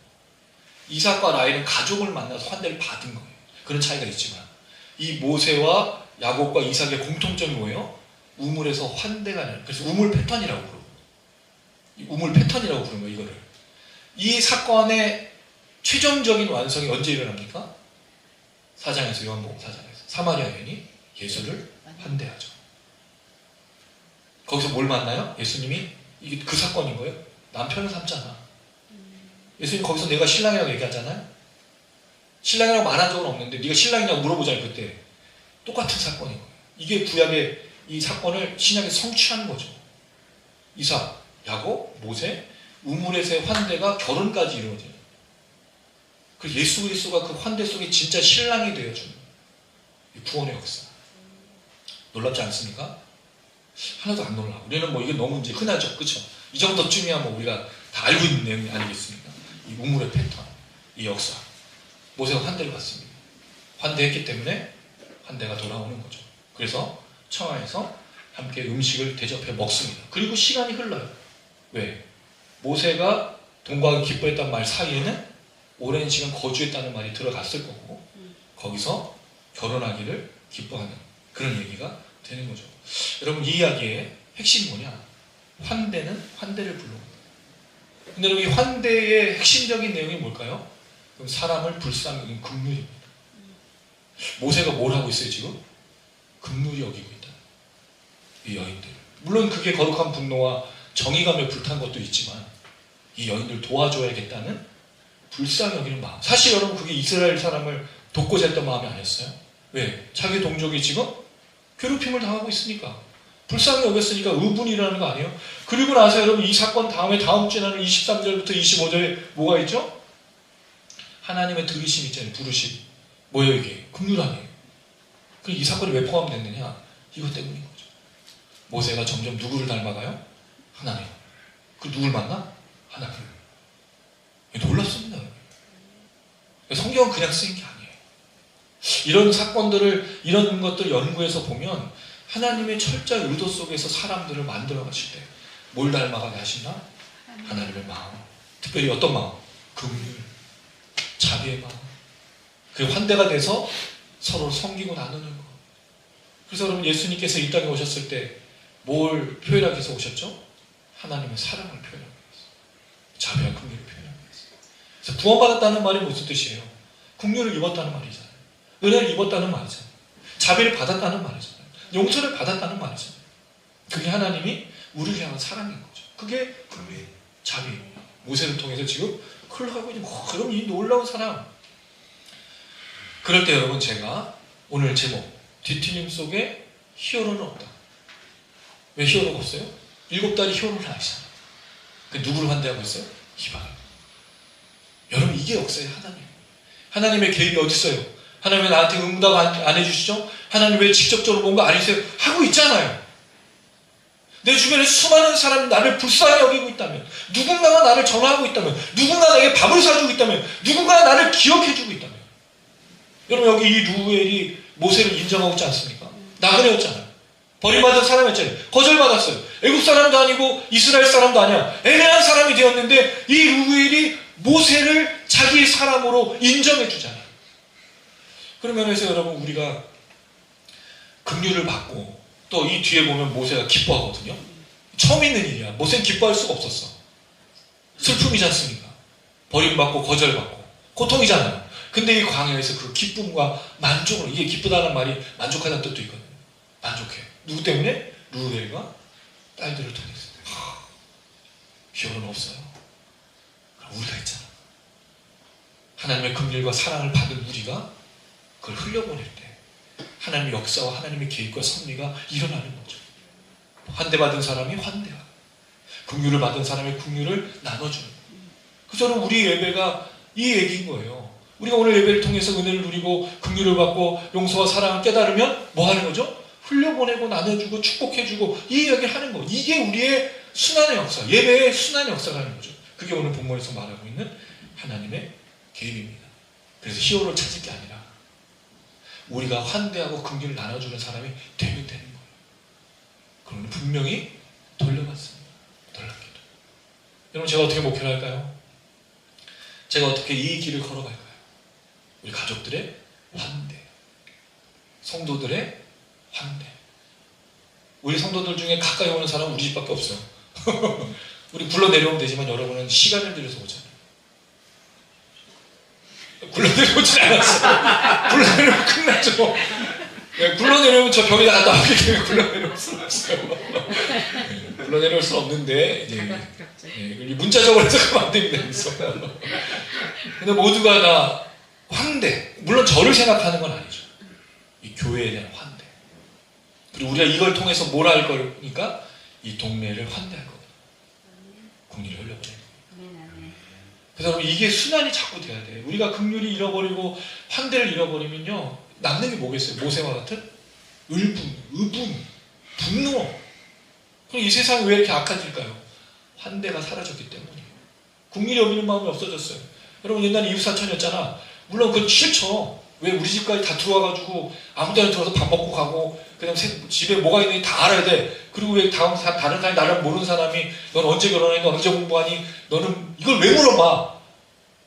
이삭과 라헬은 가족을 만나서 환대를 받은 거예요. 그런 차이가 있지만 이 모세와 야곱과 이삭의 공통점이 뭐예요? 우물에서 환대가 아니라 그래서 우물 패턴이라고 부르는 거예요. 이거를. 이 사건의 최종적인 완성이 언제 일어납니까? 4장에서 요한복음 4장에서 사마리아 여인이 예수를 환대하죠. 거기서 뭘 만나요? 예수님이 이게 그 사건인 거예요. 남편을 삼잖아. 예수님 거기서 내가 신랑이라고 얘기하잖아요. 신랑이라고 말한 적은 없는데 네가 신랑이냐고 물어보잖아요. 그때 똑같은 사건인 거예요. 이게 구약의 이 사건을 신약에 성취하는 거죠. 이삭, 야곱, 모세, 우물에서의 환대가 결혼까지 이루어져요. 그래서 예수 그리스도가 그 환대 속에 진짜 신랑이 되어주는 이 구원의 역사. 놀랍지 않습니까? 하나도 안 놀라. 우리는 뭐 이게 너무 이제 흔하죠. 그렇죠? 이 정도쯤이야 뭐 우리가 다 알고 있는 내용이 아니겠습니까? 이 우물의 패턴, 이 역사. 모세가 환대를 받습니다. 환대했기 때문에 환대가 돌아오는 거죠. 그래서 청하에서 함께 음식을 대접해 먹습니다. 그리고 시간이 흘러요. 왜? 모세가 동거하기 기뻐했단 말 사이에는 오랜 시간 거주했다는 말이 들어갔을 거고 거기서 결혼하기를 기뻐하는 그런 얘기가 되는 거죠. 여러분 이 이야기의 핵심이 뭐냐? 환대는 환대를 불러옵니다. 근데 여기 환대의 핵심적인 내용이 뭘까요? 그럼 사람을 불쌍히 여기는 긍휼입니다. 모세가 뭘 하고 있어요 지금? 긍휼히 여기고 있다. 이 여인들. 물론 그게 거룩한 분노와 정의감에 불탄 것도 있지만 이 여인들 도와줘야겠다는 불쌍히 여기는 마음. 사실 여러분 그게 이스라엘 사람을 돕고자 했던 마음이 아니었어요. 왜? 자기 동족이 지금 괴롭힘을 당하고 있으니까 불쌍히 여겼으니까 의분이라는 거 아니에요? 그리고 나서 여러분 이 사건 다음에 다음 주에 나는 23절부터 25절에 뭐가 있죠? 하나님의 들으심 있잖아요. 부르심. 뭐예요 이게? 긍휼함이에요. 그럼 이 사건이 왜 포함됐느냐? 이것 때문인 거죠. 모세가 점점 누구를 닮아가요? 하나님. 그 누굴 만나? 하나님. 놀랍습니다. 성경은 그냥 쓰인 게 아니에요. 이런 사건들을 이런 것들 연구해서 보면 하나님의 철저한 의도 속에서 사람들을 만들어 가실 때 뭘 닮아가게 하시나? 하나님의 마음. 특별히 어떤 마음? 긍휼, 자비의 마음. 그 환대가 돼서 서로 섬기고 나누는 것. 그래서 여러분 예수님께서 이 땅에 오셨을 때 뭘 표현하기 위해서 오셨죠? 하나님의 사랑을 표현하기 위해서. 자비와 긍휼을 표현하기 위해서. 그래서 구원받았다는 말이 무슨 뜻이에요? 긍휼을 입었다는 말이잖아요. 은혜를 입었다는 말이잖아요. 자비를 받았다는 말이잖아요. 용서를 받았다는 말이잖아요. 그게 하나님이 우리를 향한 사랑인 거죠. 그게 긍휼, 자비. 모세를 통해서 지금 흘러가고 있는 그런 이 놀라운 사랑. 그럴 때 여러분 제가 오늘 제목 뒤틀림 속에 히어로는 없다. 왜 히어로가 없어요? 7달이 히어로는 아니잖아요. 그 누구를 환대하고 있어요? 이방. 여러분 이게 역사의 하나님. 하나님의 개입이 어디 있어요? 하나님 왜 나한테 응답 안 해주시죠? 하나님 왜 직접적으로 뭔가 안 해주세요? 하고 있잖아요. 내 주변에 수많은 사람이 나를 불쌍히 여기고 있다면, 누군가가 나를 전화하고 있다면, 누군가가 나에게 밥을 사주고 있다면, 누군가가 나를 기억해주고 있다면. 여러분 여기 이 루엘이 모세를 인정하고 있지 않습니까? 나그네였잖아요. 버림받은 사람이었잖아요. 거절받았어요. 애국 사람도 아니고 이스라엘 사람도 아니야. 애매한 사람이 되었는데 이 루엘이 모세를 자기의 사람으로 인정해 주잖아요. 그런 면에서 여러분 우리가 긍휼을 받고 또 이 뒤에 보면 모세가 기뻐하거든요. 처음 있는 일이야. 모세는 기뻐할 수가 없었어. 슬픔이지 않습니까? 버림받고 거절받고 고통이잖아요. 근데 이 광야에서 그 기쁨과 만족으로, 이게 기쁘다는 말이 만족하다는 뜻도 있거든요. 만족해. 누구 때문에? 루벨과 딸들을 통해서. 기업은 없어요. 그럼 우리가 있잖아. 하나님의 긍휼과 사랑을 받은 우리가 그걸 흘려보낼 때 하나님의 역사와 하나님의 계획과 섭리가 일어나는 거죠. 환대받은 사람이 환대하고 긍휼을 받은 사람의 긍휼을 나눠주는 거예요. 그래서 저는 우리 예배가 이 얘기인 거예요. 우리가 오늘 예배를 통해서 은혜를 누리고 긍휼을 받고 용서와 사랑을 깨달으면 뭐 하는 거죠? 흘려보내고 나눠주고 축복해주고 이 이야기를 하는 거. 이게 우리의 순환의 역사, 예배의 순환의 역사라는 거죠. 그게 오늘 본문에서 말하고 있는 하나님의 계획입니다. 그래서 히어로를 찾을 게 아니라 우리가 환대하고 긍휼을 나눠주는 사람이 되면 되는 거예요. 그러면 분명히 돌려받습니다. 놀랍게도. 여러분, 제가 어떻게 목표를 할까요? 제가 어떻게 이 길을 걸어갈까요? 우리 가족들의 환대, 성도들의 환대. 우리 성도들 중에 가까이 오는 사람은 우리 집밖에 없어요. 우리 굴러 내려오면 되지만 여러분은 시간을 들여서 오잖아요. 굴러 내려오진 않았어요. 굴러 내려오면 끝나죠. 굴러 내려오면 저 벽에다 갔다 오기 때문에 굴러 내려올 수는 없어요. 굴러 내려올 수는 없는데 이제 문자적으로 해석하면 안 됩니다. 근데 모두가 다 환대. 물론 저를 생각하는 건 아니죠. 이 교회에 대한 환대. 그리고 우리가 이걸 통해서 뭘 할 거니까 이 동네를 환대할 거거든요. 긍휼을 흘려보내는 거예요. 그래서 여러분, 이게 순환이 자꾸 돼야 돼요. 우리가 긍휼이 잃어버리고 환대를 잃어버리면요, 남는 게 뭐겠어요? 모세와 같은 의분, 분노. 그럼 이 세상이 왜 이렇게 악해질까요? 환대가 사라졌기 때문이에요. 긍휼이 여기는 마음이 없어졌어요. 여러분, 옛날에 이웃사촌이었잖아. 물론 그건 싫죠. 왜 우리 집까지 다 들어와가지고 아무 데나 들어와서 밥 먹고 가고 그다음 집에 뭐가 있는지 다 알아야 돼. 그리고 왜 다른 사람이 나를 모르는 사람이 넌 언제 결혼하니? 넌 언제 공부하니? 너는 이걸 왜 물어봐?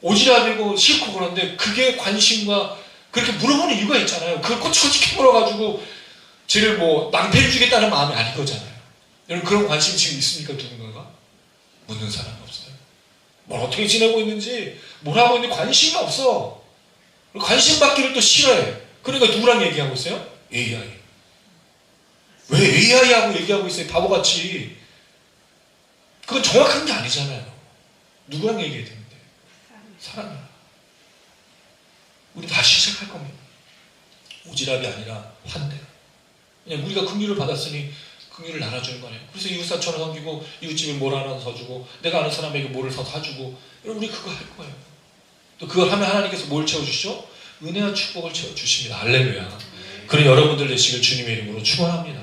오지랖이고 싫고. 그런데 그게 관심과 그렇게 물어보는 이유가 있잖아요. 그걸 꼬치꼬치 캐물어가지고 쟤를 뭐 낭패를 주겠다는 마음이 아닌 거잖아요. 여러분, 그런 관심이 지금 있습니까? 누군가가? 묻는 사람이 없어요. 뭘 어떻게 지내고 있는지, 뭘 하고 있는지 관심이 없어. 관심 받기를 또 싫어해. 그러니까 누구랑 얘기하고 있어요? AI. 왜 AI하고 얘기하고 있어요? 바보같이. 그건 정확한 게 아니잖아요. 누구랑 얘기해야 되는데? 사람이랑. 우리 다시 시작할 겁니다. 오지랖이 아니라 환대. 그냥 우리가 긍휼을 받았으니 긍휼을 나눠주는 거네요. 그래서 이웃사촌을 섬기고 이웃집에 뭘 하나 사주고 내가 아는 사람에게 뭐를 사주고. 여러분, 우리 그거 할 거예요. 또 그걸 하면 하나님께서 뭘 채워주시죠? 은혜와 축복을 채워주십니다. 할렐루야. 그런 여러분들 되시길 주님의 이름으로 축원합니다.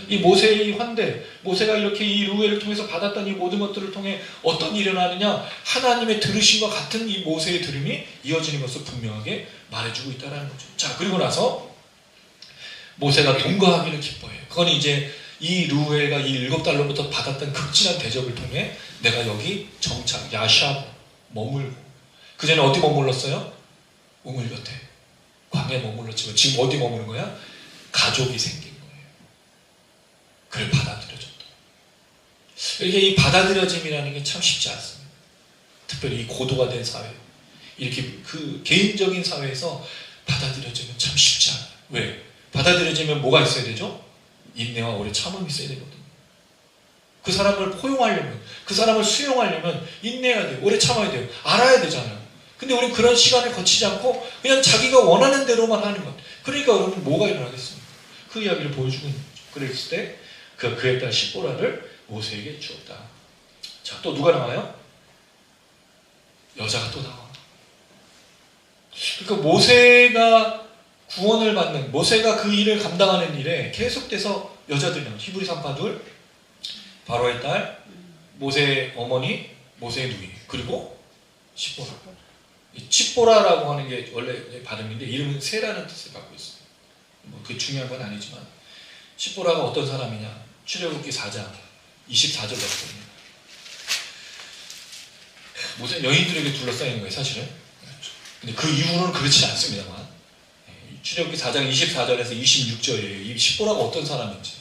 이 모세의 환대, 모세가 이렇게 이 루엘을 통해서 받았던 이 모든 것들을 통해 어떤 일이 일어나느냐? 하나님의 들으심과 같은 이 모세의 들음이 이어지는 것을 분명하게 말해주고 있다는 거죠. 자, 그리고 나서 모세가 동거하기를 기뻐해요. 그건 이제 이 루엘가 이 7달로부터 받았던 극진한 대접을 통해 내가 여기 정착, 야샤 머물고, 그 전에 어디 머물렀어요? 우물 곁에. 광야에 머물렀지만 지금 어디 머무는 거야? 가족이 생긴 거예요. 그를 받아들여줬다. 이게 이 받아들여짐이라는 게 참 쉽지 않습니다. 특별히 이 고도가 된 사회, 이렇게 그 개인적인 사회에서 받아들여지면 참 쉽지 않아요. 왜? 받아들여지면 뭐가 있어야 되죠? 인내와 오래 참음이 있어야 되거든요. 그 사람을 포용하려면, 그 사람을 수용하려면 인내해야 돼요. 오래 참아야 돼요. 알아야 되잖아요. 근데 우리는 그런 시간을 거치지 않고 그냥 자기가 원하는 대로만 하는 것. 그러니까 여러분, 뭐가 일어나겠습니까? 그 이야기를 보여주고 있는 거죠. 그랬을 때 그의 딸 시보라를 모세에게 주었다. 자, 또 누가 나와요? 여자가 또 나와. 그러니까 모세가 구원을 받는, 모세가 그 일을 감당하는 일에 계속돼서 여자들이 나와요. 히브리 산파들, 바로의 딸, 모세의 어머니, 모세의 누이, 그리고 시보라. 이 칩보라라고 하는 게 원래 발음인데 이름은 새라는 뜻을 갖고 있어요. 뭐 그게 중요한 건 아니지만, 칩보라가 어떤 사람이냐? 출애굽기 4장 24절 같거든요. 모세 여인들에게 둘러싸이는 거예요, 사실은. 근데 그 이후로는 그렇지 않습니다만, 출애굽기 4장 24절에서 26절이에요. 이 칩보라가 어떤 사람인지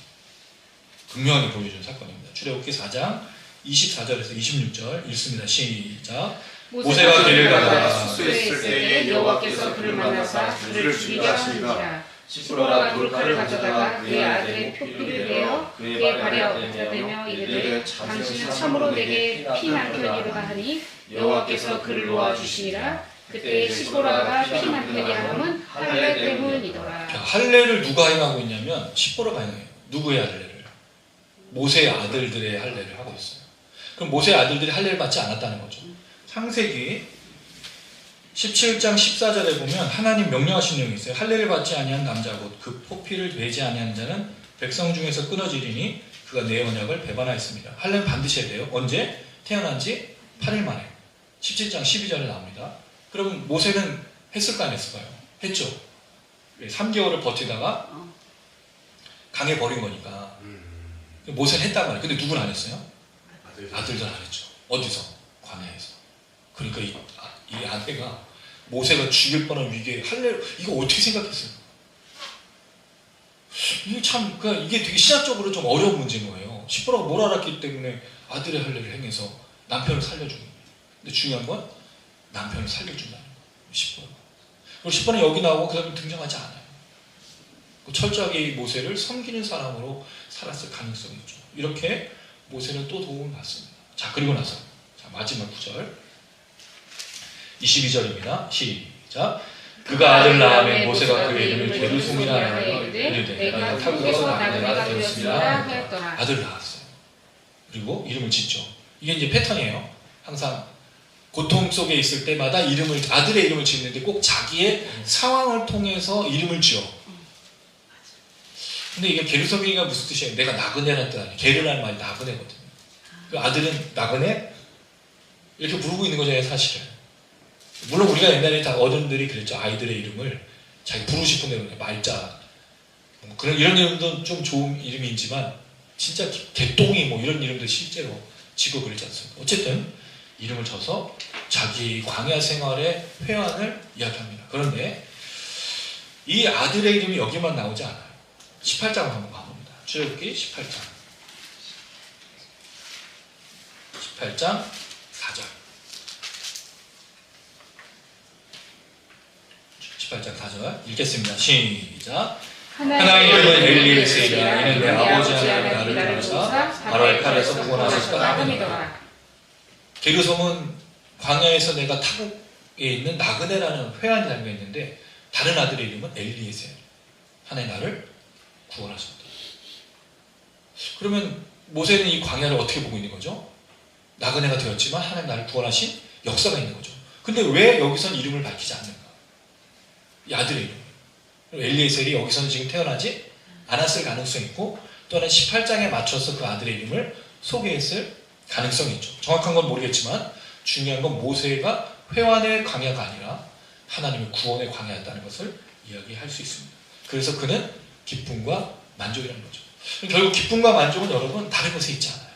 분명하게 보여준 사건입니다. 출애굽기 4장 24절에서 26절 읽습니다. 시작. 모세가 길을 가다가 숫소에 숫소에 있을 때 여호와께서 그를 만나사 그를 죽이려 하시니라. 시므로가 돌칼을 가져다가 그의 아들의 표피를 베어 그의 발에 엎드려대며 이르되 당신은 참으로 내게 피 남편이로다 하니 여호와께서 그를 놓아주시니라. 그때 시보라가 피 남편이 함은 할례 때문이더라. 할례를 누가 행하고 있냐면 시보라가 행해요. 누구의 할례를? 모세의 아들들의 할례를 하고 있어요. 그럼 모세의 아들들이 할례를 받지 않았다는 거죠. 창세기 17장 14절에 보면 하나님 명령하신 내용이 있어요. 할례를 받지 아니한 남자 곧 그 포피를 베지 아니한 자는 백성 중에서 끊어지리니 그가 내 언약을 배반하였습니다. 할례는 반드시 해야 돼요. 언제? 태어난 지 8일 만에. 17장 12절에 나옵니다. 그럼 모세는 했을까 안 했을까요? 했죠. 3개월을 버티다가 강에 버린 거니까. 모세는 했단 말이에요. 근데 누구는 안 했어요? 아들들은 안 했죠. 어디서? 광야에서. 그러니까 이 아내가 모세가 죽일 뻔한 위기에 할례, 이거 어떻게 생각했어요? 이게 참, 그러니까 이게 되게 신학적으로 좀 어려운 문제인 거예요. 시보라가 뭘 알았기 때문에 아들의 할례를 행해서 남편을 살려주는 거예요. 근데 중요한 건 남편을 살려준다는 거예요. 시보라가. 그리고 시보라는 여기 나오고 그 다음에 등장하지 않아요. 철저하게 이 모세를 섬기는 사람으로 살았을 가능성이 있죠. 이렇게 모세는 또 도움을 받습니다. 자, 그리고 나서 자, 마지막 구절 22절입니다. 시작. 그가 아들 낳음에 모세가 그의 이름을 게르솜이라 하되 내가 타국에서 나그네가 되었습니다. 아들 낳았어요. 그리고 이름을 짓죠. 이게 이제 패턴이에요. 항상 고통 속에 있을 때마다 아들의 이름을 짓는데 꼭 자기의 상황을 통해서 이름을 지어. 근데 이게 게르솜이가 무슨 뜻이에요? 내가 나그네라는 뜻 아니에요. 게르라는 말이 나그네거든요. 그 아들은 나그네? 이렇게 부르고 있는 거잖아요, 사실은. 물론 우리가 옛날에 다 어른들이 그랬죠. 아이들의 이름을 자기 부르고 싶은 대로 말자. 그런 이런 이름도 좀 좋은 이름이지만 진짜 개똥이 뭐 이런 이름도 실제로 지고 그러지 않습니까? 어쨌든 이름을 줘서 자기 광야 생활의 회환을 이야기합니다. 그런데 이 아들의 이름이 여기만 나오지 않아요. 18장을 한번 가봅니다. 출애굽기 18장 4절 18장 4절 읽겠습니다. 시작. 하나님의 이름은 엘리에셀이라. 이는 내 아버지 하나님이 나를 부르사 바로알칼에서 구원하셨다 함이니라. 게르솜은 광야에서 내가 타국에 있는 나그네라는 회한이 담겨 있는데 다른 아들의 이름은 엘리에셀. 하나님 나를 구원하셨다. 그러면 모세는 이 광야를 어떻게 보고 있는 거죠? 나그네가 되었지만 하나님 나를 구원하신 역사가 있는 거죠. 근데 왜 여기선 이름을 밝히지 않는가? 이 아들의 이름. 엘리에셀이 여기서는 지금 태어나지 않았을 가능성이 있고 또는 18장에 맞춰서 그 아들의 이름을 소개했을 가능성이 있죠. 정확한 건 모르겠지만 중요한 건 모세가 회환의 광야가 아니라 하나님의 구원의 광야였다는 것을 이야기할 수 있습니다. 그래서 그는 기쁨과 만족이라는 거죠. 결국 기쁨과 만족은 여러분 다른 것에 있지 않아요.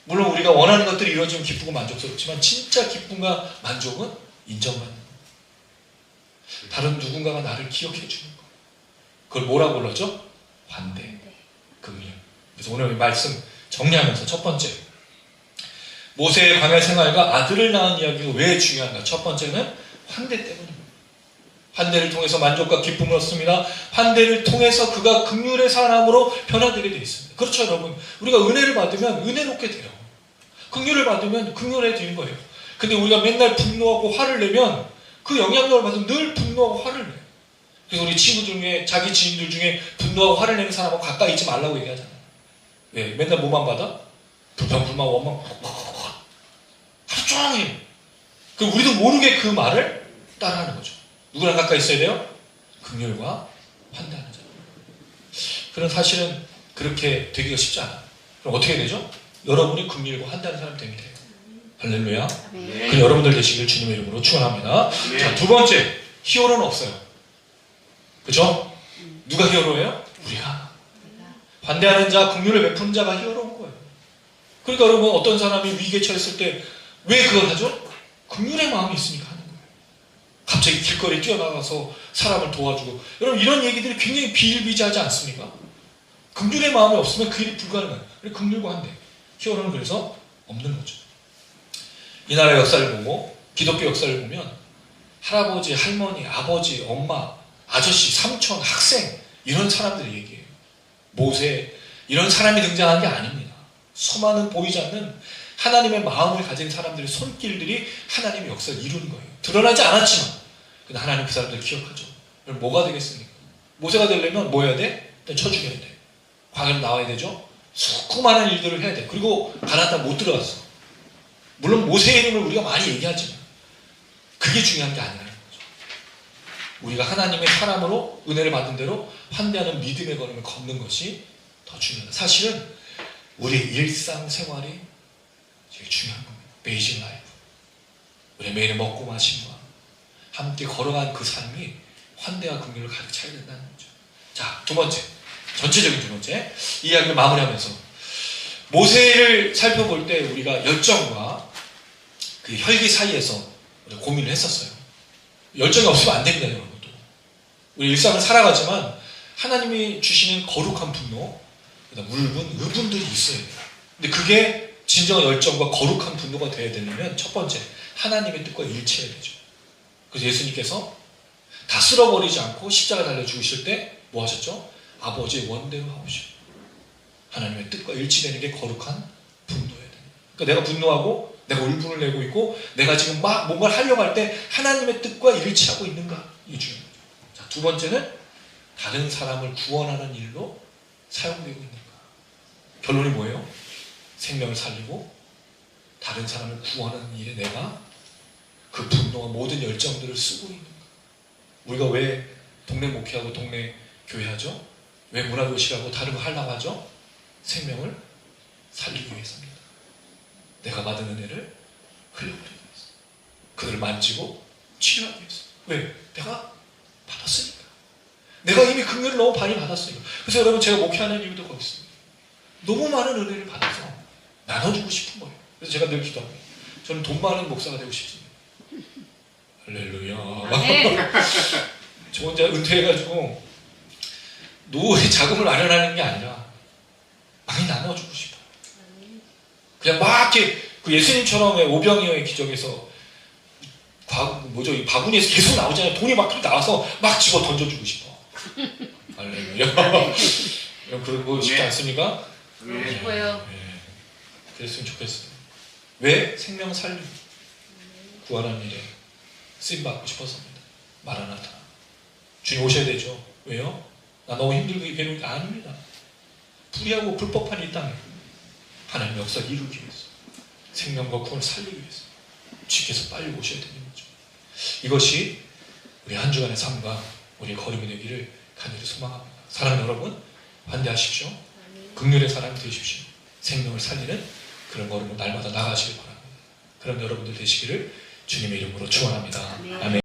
물론 우리가 원하는 것들이 이루어지면 기쁘고 만족스럽지만 진짜 기쁨과 만족은 인정받는 거예요. 다른 누군가가 나를 기억해 주는 거. 그걸 뭐라고 불렀죠? 환대, 긍휼. 그래서 오늘 말씀 정리하면서 첫 번째, 모세의 광야 생활과 아들을 낳은 이야기가 왜 중요한가? 첫 번째는 환대 때문입니다. 환대를 통해서 만족과 기쁨을 얻습니다. 환대를 통해서 그가 긍휼의 사람으로 변화되게 되어 있습니다. 그렇죠, 여러분. 우리가 은혜를 받으면 은혜롭게 돼요. 긍휼을 받으면 긍휼해지는 거예요. 근데 우리가 맨날 분노하고 화를 내면 그 영향력을 받으면 늘 분노하고 화를 내요. 그래서 우리 친구들 중에, 자기 지인들 중에 분노하고 화를 내는 사람하고 가까이 있지 말라고 얘기하잖아요. 왜? 맨날 뭐만 받아? 불평, 불만, 원망, 하루 종일. 그럼 우리도 모르게 그 말을 따라하는 거죠. 누구랑 가까이 있어야 돼요? 긍휼과 환대하는 자. 그런 사실은 그렇게 되기가 쉽지 않아요. 그럼 어떻게 되죠? 여러분이 긍휼과 환대하는 사람이 되면 돼요. 할렐루야. 그 여러분들 되시길 주님의 이름으로 축원합니다. 자, 두 번째, 히어로는 없어요. 그렇죠? 누가 히어로예요? 우리가. 반대하는 자, 긍휼을 베푸는 자가 히어로인 거예요. 그러니까 여러분 어떤 사람이 위기에 처했을 때 왜 그걸 하죠? 긍휼의 마음이 있으니까 하는 거예요. 갑자기 길거리에 뛰어나가서 사람을 도와주고, 여러분 이런 얘기들이 굉장히 비일비재하지 않습니까? 긍휼의 마음이 없으면 그 일이 불가능해요. 긍휼과 한데 히어로는 그래서 없는 거죠. 이 나라 역사를 보고 기독교 역사를 보면 할아버지, 할머니, 아버지, 엄마, 아저씨, 삼촌, 학생 이런 사람들의 얘기예요. 모세 이런 사람이 등장한 게 아닙니다. 수많은 보이지 않는 하나님의 마음을 가진 사람들의 손길들이 하나님의 역사를 이루는 거예요. 드러나지 않았지만 근데 하나님 그 사람들을 기억하죠. 그럼 뭐가 되겠습니까? 모세가 되려면 뭐 해야 돼? 일단 쳐 죽여야 돼. 광야로 나와야 되죠. 수많은 일들을 해야 돼. 그리고 가나안 땅 못 들어갔어. 물론 모세의 이름을 우리가 많이 얘기하지만 그게 중요한 게 아니라는 거죠. 우리가 하나님의 사람으로 은혜를 받은 대로 환대하는 믿음의 걸음을 걷는 것이 더 중요하다. 사실은 우리 일상생활이 제일 중요한 겁니다. 베이직 라이프. 우리 매일 먹고 마심과 함께 걸어간 그 삶이 환대와 긍휼을 가득 차야 된다는 거죠. 자, 두 번째. 전체적인 두 번째. 이 이야기를 마무리하면서 모세를 살펴볼 때 우리가 열정과 그 혈기 사이에서 고민을 했었어요. 열정이 없으면 안 됩니다, 여러분도. 우리 일상을 살아가지만 하나님이 주시는 거룩한 분노, 울분, 의분들이 있어야 돼요. 근데 그게 진정한 열정과 거룩한 분노가 되어야 되려면 첫 번째, 하나님의 뜻과 일치해야 되죠. 그래서 예수님께서 다 쓸어버리지 않고 십자가 달려 죽으실 때 뭐 하셨죠? 아버지의 원대로 하오시오. 하나님의 뜻과 일치되는 게 거룩한 분노여야 됩니다. 그러니까 내가 분노하고 내가 울분을 내고 있고 내가 지금 막 뭔가를 하려고 할 때 하나님의 뜻과 일치하고 있는가? 이게 중요한 거죠. 자, 두 번째는 다른 사람을 구원하는 일로 사용되고 있는가? 결론이 뭐예요? 생명을 살리고 다른 사람을 구원하는 일에 내가 그 분노와 모든 열정들을 쓰고 있는가? 우리가 왜 동네 목회하고 동네 교회하죠? 왜 문화도시라고 다른 거 하려고 하죠? 생명을 살리기 위해서입니다. 내가 받은 은혜를 흘려버리기 위해서. 그들을 만지고 치유하기 위해서. 왜? 내가 받았으니까. 내가 이미 긍휼을 너무 많이 받았으니까. 그래서 여러분 제가 목회하는 이유도 거기 있습니다. 너무 많은 은혜를 받아서 나눠주고 싶은 거예요. 그래서 제가 늘 기도합니다. 저는 돈 많은 목사가 되고 싶습니다. 할렐루야. 저 혼자 은퇴해가지고 노후에 자금을 마련하는 게 아니라 많이 나눠주고 싶어요. 그냥 막 이렇게 그 예수님처럼 오병이어의 기적에서 이 바구니에서 계속 나오잖아요. 돈이 막 나와서 막 집어 던져주고 싶어. 할렐루야. 여러분 그러고 싶지 않습니까? 그러고 싶어요. 네. 그랬으면 좋겠어요. 왜? 생명 살리고 구하는 일에 쓰임받고 싶어서입니다. 마라나타. 주님 오셔야 되죠. 왜요? 나 너무 힘들고 괴로운 게 아닙니다. 불의하고 불법한 이 땅에 하나님 역사를 이루기 위해서 생명과 구원을 살리기 위해서 주께서 빨리 오셔야 되는 거죠. 이것이 우리 한 주간의 삶과 우리의 걸음이 되기를 간절히 소망합니다. 사랑하는 여러분, 환대하십시오. 긍휼의 사람이 되십시오. 생명을 살리는 그런 걸음으로 날마다 나가시길 바랍니다. 그런 여러분들 되시기를 주님의 이름으로 축원합니다. 아멘.